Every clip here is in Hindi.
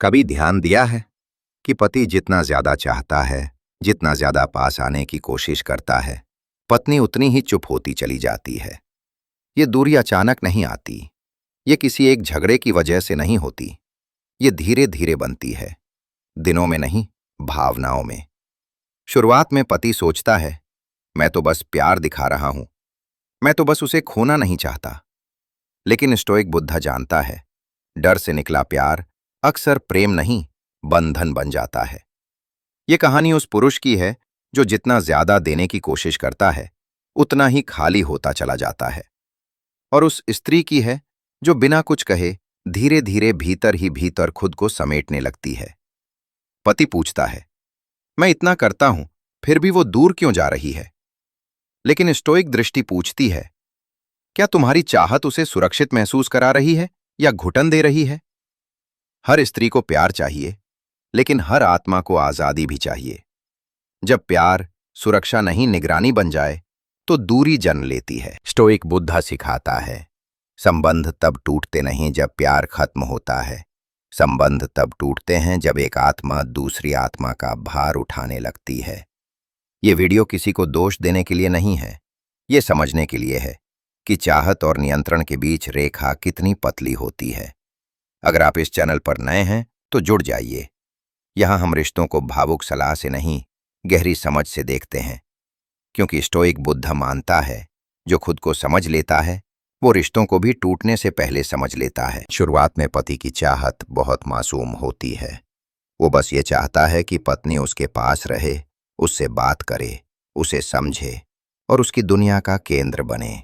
कभी ध्यान दिया है कि पति जितना ज्यादा चाहता है, जितना ज्यादा पास आने की कोशिश करता है, पत्नी उतनी ही चुप होती चली जाती है। ये दूरी अचानक नहीं आती। ये किसी एक झगड़े की वजह से नहीं होती। ये धीरे धीरे बनती है, दिनों में नहीं, भावनाओं में। शुरुआत में पति सोचता है, मैं तो बस प्यार दिखा रहा हूं, मैं तो बस उसे खोना नहीं चाहता। लेकिन स्टोइक बुद्धा जानता है, डर से निकला प्यार अक्सर प्रेम नहीं, बंधन बन जाता है। ये कहानी उस पुरुष की है जो जितना ज्यादा देने की कोशिश करता है, उतना ही खाली होता चला जाता है। और उस स्त्री की है जो बिना कुछ कहे धीरे धीरे भीतर ही भीतर खुद को समेटने लगती है। पति पूछता है, मैं इतना करता हूं, फिर भी वो दूर क्यों जा रही है? लेकिन स्टोइक दृष्टि पूछती है, क्या तुम्हारी चाहत उसे सुरक्षित महसूस करा रही है या घुटन दे रही है? हर स्त्री को प्यार चाहिए, लेकिन हर आत्मा को आजादी भी चाहिए। जब प्यार सुरक्षा नहीं निगरानी बन जाए, तो दूरी जन्म लेती है। स्टोइक बुद्धा सिखाता है, संबंध तब टूटते नहीं जब प्यार खत्म होता है। संबंध तब टूटते हैं जब एक आत्मा दूसरी आत्मा का भार उठाने लगती है। ये वीडियो किसी को दोष देने के लिए नहीं है, ये समझने के लिए है कि चाहत और नियंत्रण के बीच रेखा कितनी पतली होती है। अगर आप इस चैनल पर नए हैं तो जुड़ जाइए। यहाँ हम रिश्तों को भावुक सलाह से नहीं, गहरी समझ से देखते हैं, क्योंकि स्टोइक बुद्धा मानता है, जो खुद को समझ लेता है वो रिश्तों को भी टूटने से पहले समझ लेता है। शुरुआत में पति की चाहत बहुत मासूम होती है। वो बस ये चाहता है कि पत्नी उसके पास रहे, उससे बात करे, उसे समझे और उसकी दुनिया का केंद्र बने।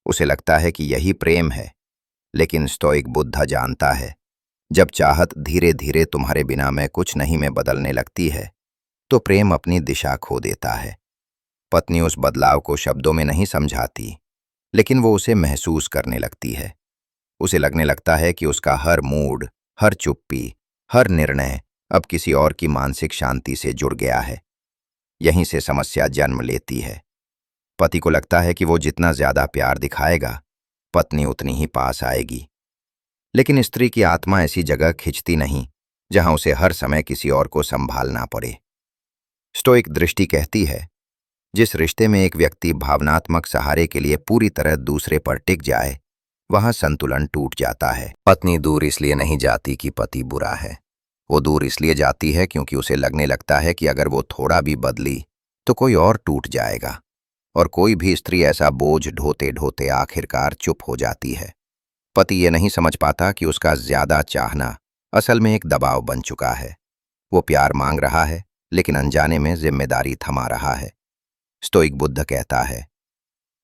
उसे लगता है कि यही प्रेम है। लेकिन स्टोइक बुद्धा जानता है, जब चाहत धीरे धीरे तुम्हारे बिना मैं कुछ नहीं में बदलने लगती है, तो प्रेम अपनी दिशा खो देता है। पत्नी उस बदलाव को शब्दों में नहीं समझाती, लेकिन वो उसे महसूस करने लगती है। उसे लगने लगता है कि उसका हर मूड, हर चुप्पी, हर निर्णय अब किसी और की मानसिक शांति से जुड़ गया है। यहीं से समस्या जन्म लेती है। पति को लगता है कि वो जितना ज्यादा प्यार दिखाएगा, पत्नी उतनी ही पास आएगी। लेकिन स्त्री की आत्मा ऐसी जगह खिंचती नहीं जहां उसे हर समय किसी और को संभालना पड़े। स्टोइक दृष्टि कहती है, जिस रिश्ते में एक व्यक्ति भावनात्मक सहारे के लिए पूरी तरह दूसरे पर टिक जाए, वहां संतुलन टूट जाता है। पत्नी दूर इसलिए नहीं जाती कि पति बुरा है। वो दूर इसलिए जाती है क्योंकि उसे लगने लगता है कि अगर वो थोड़ा भी बदली तो कोई और टूट जाएगा। और कोई भी स्त्री ऐसा बोझ ढोते ढोते आखिरकार चुप हो जाती है। पति ये नहीं समझ पाता कि उसका ज्यादा चाहना असल में एक दबाव बन चुका है। वो प्यार मांग रहा है, लेकिन अनजाने में जिम्मेदारी थमा रहा है। स्टोइक बुद्ध कहता है,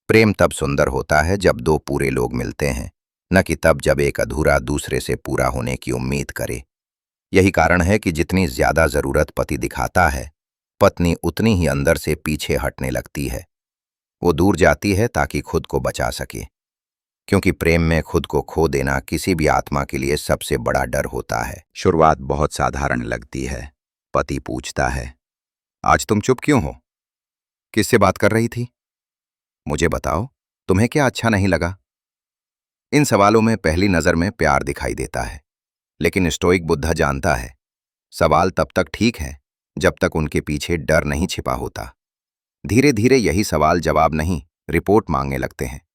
प्रेम तब सुंदर होता है जब दो पूरे लोग मिलते हैं, न कि तब जब एक अधूरा दूसरे से पूरा होने की उम्मीद करे। यही कारण है कि जितनी ज्यादा जरूरत पति दिखाता है, पत्नी उतनी ही अंदर से पीछे हटने लगती है। वो दूर जाती है ताकि खुद को बचा सके, क्योंकि प्रेम में खुद को खो देना किसी भी आत्मा के लिए सबसे बड़ा डर होता है। शुरुआत बहुत साधारण लगती है। पति पूछता है, आज तुम चुप क्यों हो? किससे बात कर रही थी? मुझे बताओ, तुम्हें क्या अच्छा नहीं लगा? इन सवालों में पहली नजर में प्यार दिखाई देता है, लेकिन स्टोइक बुद्धा जानता है, सवाल तब तक ठीक है जब तक उनके पीछे डर नहीं छिपा होता। धीरे धीरे यही सवाल जवाब नहीं, रिपोर्ट मांगने लगते हैं।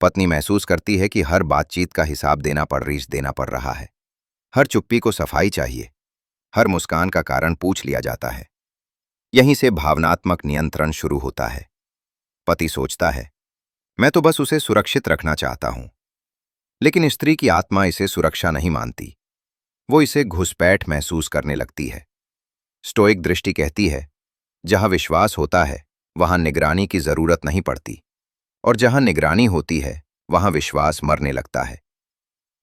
पत्नी महसूस करती है कि हर बातचीत का हिसाब देना पड़ रहा है। हर चुप्पी को सफाई चाहिए, हर मुस्कान का कारण पूछ लिया जाता है। यहीं से भावनात्मक नियंत्रण शुरू होता है। पति सोचता है, मैं तो बस उसे सुरक्षित रखना चाहता हूं। लेकिन स्त्री की आत्मा इसे सुरक्षा नहीं मानती। वो इसे घुसपैठ महसूस करने लगती है। स्टोइक दृष्टि कहती है, जहां विश्वास होता है वहां निगरानी की जरूरत नहीं पड़ती, और जहां निगरानी होती है वहां विश्वास मरने लगता है।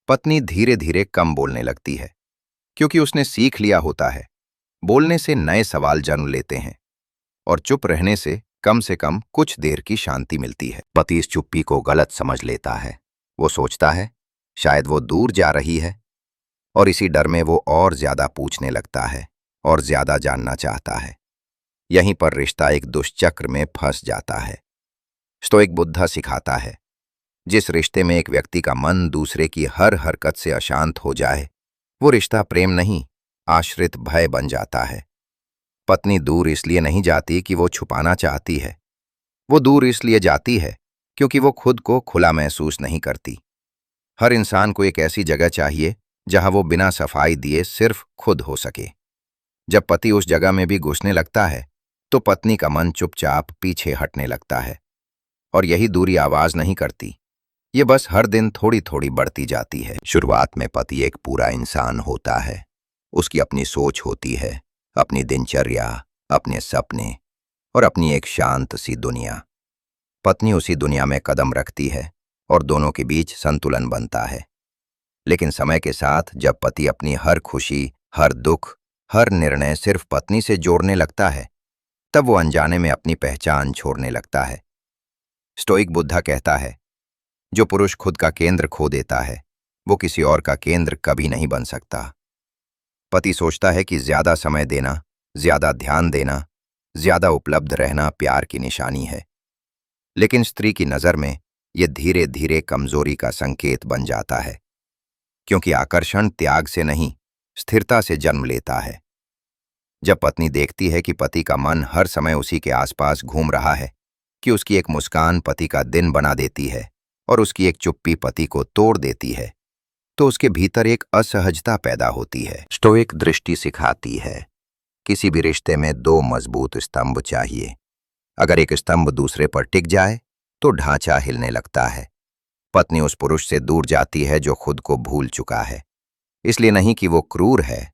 पत्नी धीरे धीरे कम बोलने लगती है, क्योंकि उसने सीख लिया होता है, बोलने से नए सवाल जन्म लेते हैं और चुप रहने से कम कुछ देर की शांति मिलती है। पति इस चुप्पी को गलत समझ लेता है। वो सोचता है, शायद वो दूर जा रही है, और इसी डर में वो और ज्यादा पूछने लगता है और ज्यादा जानना चाहता है। यहीं पर रिश्ता एक दुष्चक्र में फंस जाता है। स्टोइक बुद्धा सिखाता है, जिस रिश्ते में एक व्यक्ति का मन दूसरे की हर हरकत से अशांत हो जाए, वो रिश्ता प्रेम नहीं, आश्रित भय बन जाता है। पत्नी दूर इसलिए नहीं जाती कि वो छुपाना चाहती है। वो दूर इसलिए जाती है क्योंकि वो खुद को खुला महसूस नहीं करती। हर इंसान को एक ऐसी जगह चाहिए जहां वो बिना सफाई दिए सिर्फ खुद हो सके। जब पति उस जगह में भी घुसने लगता है तो पत्नी का मन चुपचाप पीछे हटने लगता है। और यही दूरी आवाज नहीं करती, ये बस हर दिन थोड़ी थोड़ी बढ़ती जाती है। शुरुआत में पति एक पूरा इंसान होता है। उसकी अपनी सोच होती है, अपनी दिनचर्या, अपने सपने और अपनी एक शांत सी दुनिया। पत्नी उसी दुनिया में कदम रखती है और दोनों के बीच संतुलन बनता है। लेकिन समय के साथ जब पति अपनी हर खुशी, हर दुख, हर निर्णय सिर्फ पत्नी से जोड़ने लगता है, तब वो अनजाने में अपनी पहचान छोड़ने लगता है। स्टोइक बुद्धा कहता है, जो पुरुष खुद का केंद्र खो देता है वो किसी और का केंद्र कभी नहीं बन सकता। पति सोचता है कि ज्यादा समय देना, ज्यादा ध्यान देना, ज्यादा उपलब्ध रहना प्यार की निशानी है। लेकिन स्त्री की नजर में ये धीरे धीरे कमजोरी का संकेत बन जाता है, क्योंकि आकर्षण त्याग से नहीं, स्थिरता से जन्म लेता है। जब पत्नी देखती है कि पति का मन हर समय उसी के आसपास घूम रहा है, कि उसकी एक मुस्कान पति का दिन बना देती है और उसकी एक चुप्पी पति को तोड़ देती है, तो उसके भीतर एक असहजता पैदा होती है। स्टोइक दृष्टि सिखाती है, किसी भी रिश्ते में दो मजबूत स्तंभ चाहिए। अगर एक स्तंभ दूसरे पर टिक जाए तो ढांचा हिलने लगता है। पत्नी उस पुरुष से दूर जाती है जो खुद को भूल चुका है। इसलिए नहीं कि वो क्रूर है,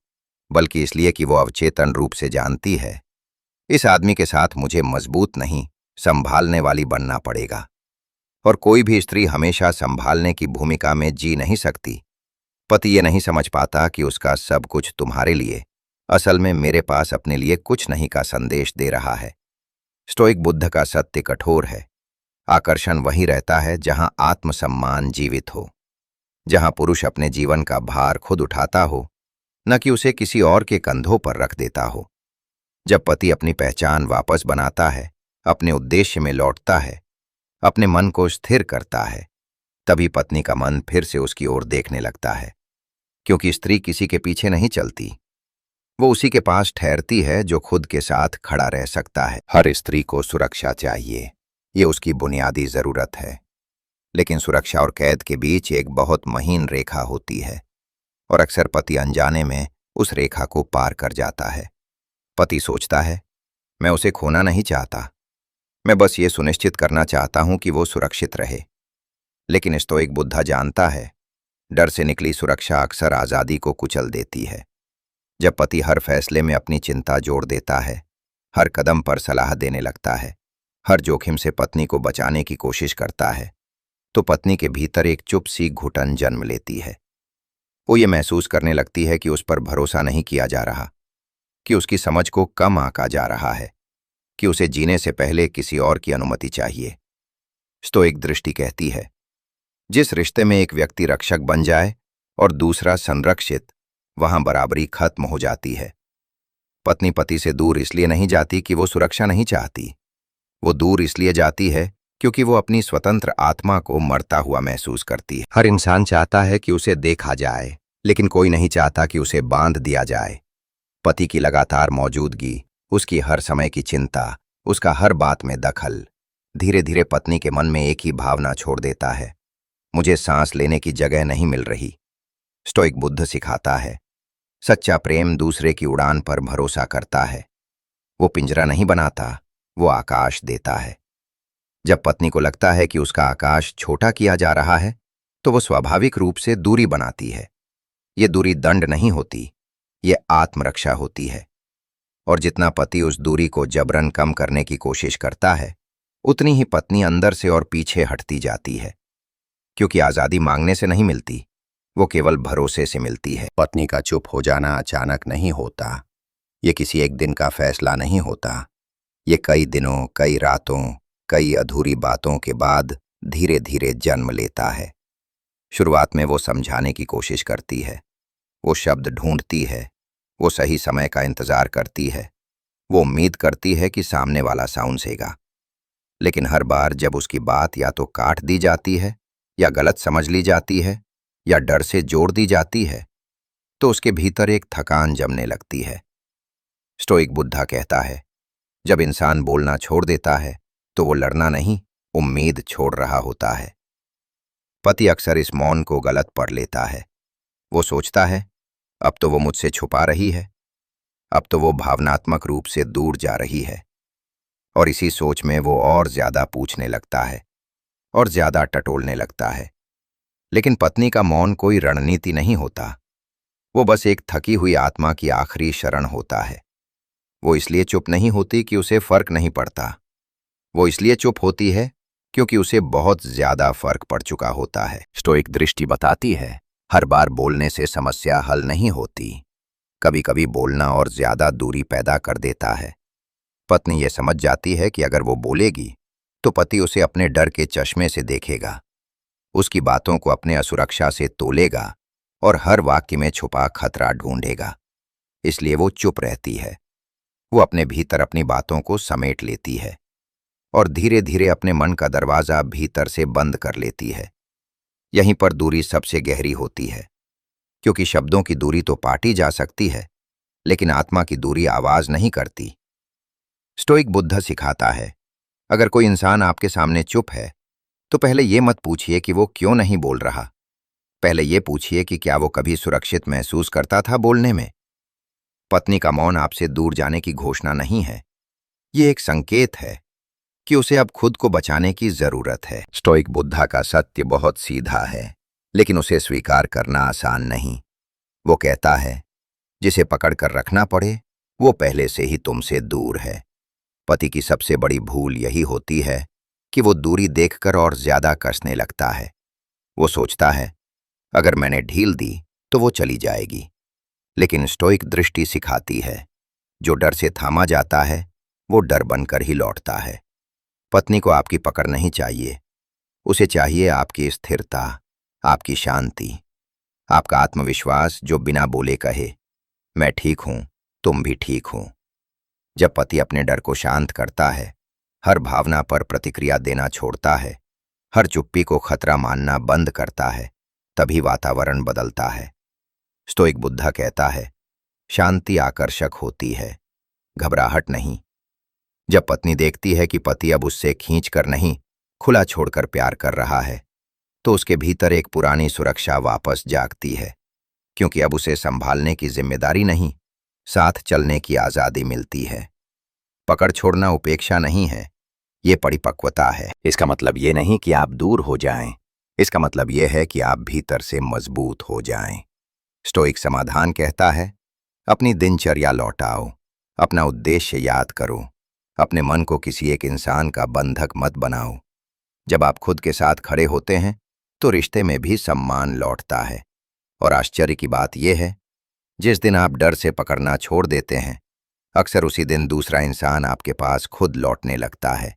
बल्कि इसलिए कि वो अवचेतन रूप से जानती है, इस आदमी के साथ मुझे मजबूत नहीं, संभालने वाली बनना पड़ेगा। और कोई भी स्त्री हमेशा संभालने की भूमिका में जी नहीं सकती। पति ये नहीं समझ पाता कि उसका सब कुछ तुम्हारे लिए, असल में मेरे पास अपने लिए कुछ नहीं का संदेश दे रहा है। स्टोइक बुद्ध का सत्य कठोर है। आकर्षण वहीं रहता है जहां आत्मसम्मान जीवित हो, जहां पुरुष अपने जीवन का भार खुद उठाता हो, न कि उसे किसी और के कंधों पर रख देता हो। जब पति अपनी पहचान वापस बनाता है, अपने उद्देश्य में लौटता है, अपने मन को स्थिर करता है, तभी पत्नी का मन फिर से उसकी ओर देखने लगता है। क्योंकि स्त्री किसी के पीछे नहीं चलती, वो उसी के पास ठहरती है जो खुद के साथ खड़ा रह सकता है। हर स्त्री को सुरक्षा चाहिए, ये उसकी बुनियादी जरूरत है। लेकिन सुरक्षा और कैद के बीच एक बहुत महीन रेखा होती है, और अक्सर पति अनजाने में उस रेखा को पार कर जाता है। पति सोचता है, मैं उसे खोना नहीं चाहता, मैं बस ये सुनिश्चित करना चाहता हूं कि वो सुरक्षित रहे। लेकिन स्टोइक बुद्धा जानता है, डर से निकली सुरक्षा अक्सर आजादी को कुचल देती है। जब पति हर फैसले में अपनी चिंता जोड़ देता है, हर कदम पर सलाह देने लगता है, हर जोखिम से पत्नी को बचाने की कोशिश करता है, तो पत्नी के भीतर एक चुप सी घुटन जन्म लेती है। वो ये महसूस करने लगती है कि उस पर भरोसा नहीं किया जा रहा, कि उसकी समझ को कम आंका जा रहा है, कि उसे जीने से पहले किसी और की अनुमति चाहिए। स्टोइक दृष्टि कहती है, जिस रिश्ते में एक व्यक्ति रक्षक बन जाए और दूसरा संरक्षित, वहां बराबरी खत्म हो जाती है। पत्नी पति से दूर इसलिए नहीं जाती कि वो सुरक्षा नहीं चाहती, वो दूर इसलिए जाती है क्योंकि वो अपनी स्वतंत्र आत्मा को मरता हुआ महसूस करती है। हर इंसान चाहता है कि उसे देखा जाए, लेकिन कोई नहीं चाहता कि उसे बांध दिया जाए। पति की लगातार मौजूदगी, उसकी हर समय की चिंता, उसका हर बात में दखल धीरे धीरे पत्नी के मन में एक ही भावना छोड़ देता है, मुझे सांस लेने की जगह नहीं मिल रही। स्टोइक बुद्ध सिखाता है, सच्चा प्रेम दूसरे की उड़ान पर भरोसा करता है। वो पिंजरा नहीं बनाता, वो आकाश देता है। जब पत्नी को लगता है कि उसका आकाश छोटा किया जा रहा है, तो वो स्वाभाविक रूप से दूरी बनाती है। ये दूरी दंड नहीं होती, ये आत्मरक्षा होती है। और जितना पति उस दूरी को जबरन कम करने की कोशिश करता है, उतनी ही पत्नी अंदर से और पीछे हटती जाती है। क्योंकि आज़ादी मांगने से नहीं मिलती, वो केवल भरोसे से मिलती है। पत्नी का चुप हो जाना अचानक नहीं होता, ये किसी एक दिन का फैसला नहीं होता। ये कई दिनों, कई रातों, कई अधूरी बातों के बाद धीरे धीरे जन्म लेता है। शुरुआत में वो समझाने की कोशिश करती है, वो शब्द ढूंढती है, वो सही समय का इंतजार करती है, वो उम्मीद करती है कि सामने वाला समझेगा। लेकिन हर बार जब उसकी बात या तो काट दी जाती है, या गलत समझ ली जाती है, या डर से जोड़ दी जाती है, तो उसके भीतर एक थकान जमने लगती है। स्टोइक बुद्धा कहता है, जब इंसान बोलना छोड़ देता है तो वो लड़ना नहीं, उम्मीद छोड़ रहा होता है। पति अक्सर इस मौन को गलत पढ़ लेता है। वो सोचता है, अब तो वो मुझसे छुपा रही है, अब तो वो भावनात्मक रूप से दूर जा रही है। और इसी सोच में वो और ज्यादा पूछने लगता है और ज्यादा टटोलने लगता है। लेकिन पत्नी का मौन कोई रणनीति नहीं होता, वो बस एक थकी हुई आत्मा की आखिरी शरण होता है। वो इसलिए चुप नहीं होती कि उसे फर्क नहीं पड़ता, वो इसलिए चुप होती है क्योंकि उसे बहुत ज्यादा फर्क पड़ चुका होता है। स्टोइक दृष्टि बताती है, हर बार बोलने से समस्या हल नहीं होती, कभी कभी बोलना और ज्यादा दूरी पैदा कर देता है। पत्नी ये समझ जाती है कि अगर वो बोलेगी तो पति उसे अपने डर के चश्मे से देखेगा, उसकी बातों को अपने असुरक्षा से तोलेगा और हर वाक्य में छुपा खतरा ढूंढेगा। इसलिए वो चुप रहती है। वो अपने भीतर अपनी बातों को समेट लेती है और धीरे धीरे अपने मन का दरवाजा भीतर से बंद कर लेती है। यहीं पर दूरी सबसे गहरी होती है, क्योंकि शब्दों की दूरी तो पाटी जा सकती है, लेकिन आत्मा की दूरी आवाज नहीं करती। स्टोइक बुद्धा सिखाता है, अगर कोई इंसान आपके सामने चुप है तो पहले ये मत पूछिए कि वो क्यों नहीं बोल रहा, पहले ये पूछिए कि क्या वो कभी सुरक्षित महसूस करता था बोलने में। पत्नी का मौन आपसे दूर जाने की घोषणा नहीं है, ये एक संकेत है कि उसे अब खुद को बचाने की जरूरत है। स्टोइक बुद्धा का सत्य बहुत सीधा है, लेकिन उसे स्वीकार करना आसान नहीं। वो कहता है, जिसे पकड़ कर रखना पड़े वो पहले से ही तुमसे दूर है। पति की सबसे बड़ी भूल यही होती है कि वो दूरी देखकर और ज्यादा कसने लगता है। वो सोचता है, अगर मैंने ढील दी तो वो चली जाएगी। लेकिन स्टोइक दृष्टि सिखाती है, जो डर से थामा जाता है वो डर बनकर ही लौटता है। पत्नी को आपकी पकड़ नहीं चाहिए, उसे चाहिए आपकी स्थिरता, आपकी शांति, आपका आत्मविश्वास जो बिना बोले कहे, मैं ठीक हूं, तुम भी ठीक हो। जब पति अपने डर को शांत करता है, हर भावना पर प्रतिक्रिया देना छोड़ता है, हर चुप्पी को खतरा मानना बंद करता है, तभी वातावरण बदलता है। स्टोइक बुद्धा कहता है, शांति आकर्षक होती है, घबराहट नहीं। जब पत्नी देखती है कि पति अब उससे खींच कर नहीं, खुला छोड़कर प्यार कर रहा है, तो उसके भीतर एक पुरानी सुरक्षा वापस जागती है, क्योंकि अब उसे संभालने की जिम्मेदारी नहीं, साथ चलने की आज़ादी मिलती है। पकड़ छोड़ना उपेक्षा नहीं है, ये परिपक्वता है। इसका मतलब ये नहीं कि आप दूर हो जाएं, इसका मतलब ये है कि आप भीतर से मजबूत हो जाएं। स्टोइक समाधान कहता है, अपनी दिनचर्या लौटाओ, अपना उद्देश्य याद करो, अपने मन को किसी एक इंसान का बंधक मत बनाओ। जब आप खुद के साथ खड़े होते हैं तो रिश्ते में भी सम्मान लौटता है। और आश्चर्य की बात यह है, जिस दिन आप डर से पकड़ना छोड़ देते हैं, अक्सर उसी दिन दूसरा इंसान आपके पास खुद लौटने लगता है,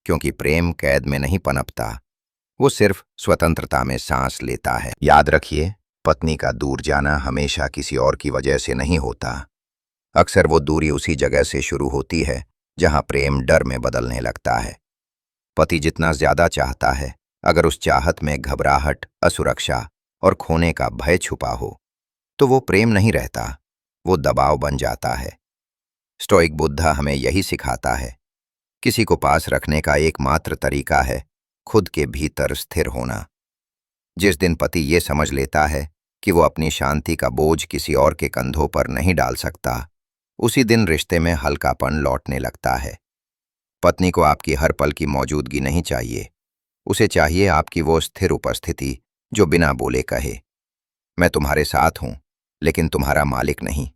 क्योंकि प्रेम कैद में नहीं पनपता, वो सिर्फ स्वतंत्रता में सांस लेता है। याद रखिए, पत्नी का दूर जाना हमेशा किसी और की वजह से नहीं होता। अक्सर वो दूरी उसी जगह से शुरू होती है जहां प्रेम डर में बदलने लगता है। पति जितना ज्यादा चाहता है, अगर उस चाहत में घबराहट, असुरक्षा और खोने का भय छुपा हो, तो वो प्रेम नहीं रहता, वो दबाव बन जाता है। स्टोइक बुद्धा हमें यही सिखाता है, किसी को पास रखने का एकमात्र तरीका है खुद के भीतर स्थिर होना। जिस दिन पति ये समझ लेता है कि वो अपनी शांति का बोझ किसी और के कंधों पर नहीं डाल सकता, उसी दिन रिश्ते में हल्कापन लौटने लगता है। पत्नी को आपकी हर पल की मौजूदगी नहीं चाहिए, उसे चाहिए आपकी वो स्थिर उपस्थिति जो बिना बोले कहे, मैं तुम्हारे साथ हूं, लेकिन तुम्हारा मालिक नहीं।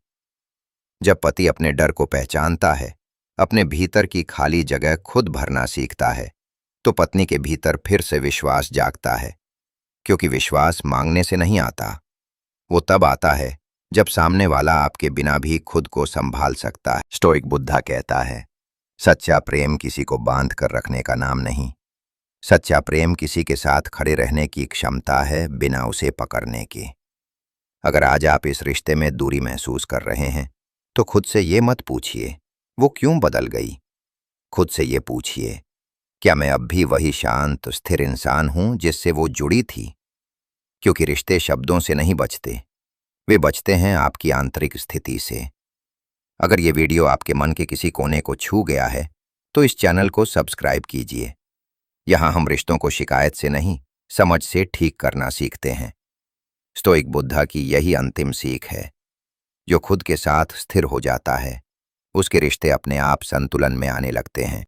जब पति अपने डर को पहचानता है, अपने भीतर की खाली जगह खुद भरना सीखता है, तो पत्नी के भीतर फिर से विश्वास जागता है, क्योंकि विश्वास मांगने से नहीं आता, वो तब आता है जब सामने वाला आपके बिना भी खुद को संभाल सकता है। स्टोइक बुद्धा कहता है, सच्चा प्रेम किसी को बांध कर रखने का नाम नहीं, सच्चा प्रेम किसी के साथ खड़े रहने की क्षमता है बिना उसे पकड़ने की। अगर आज आप इस रिश्ते में दूरी महसूस कर रहे हैं, तो खुद से ये मत पूछिए वो क्यों बदल गई, खुद से ये पूछिए, क्या मैं अब भी वही शांत स्थिर इंसान हूं जिससे वो जुड़ी थी? क्योंकि रिश्ते शब्दों से नहीं बचते, वे बचते हैं आपकी आंतरिक स्थिति से। अगर ये वीडियो आपके मन के किसी कोने को छू गया है तो इस चैनल को सब्सक्राइब कीजिए। यहाँ हम रिश्तों को शिकायत से नहीं, समझ से ठीक करना सीखते हैं। स्टोइक बुद्धा की यही अंतिम सीख है। जो खुद के साथ स्थिर हो जाता है, उसके रिश्ते अपने आप संतुलन में आने लगते हैं।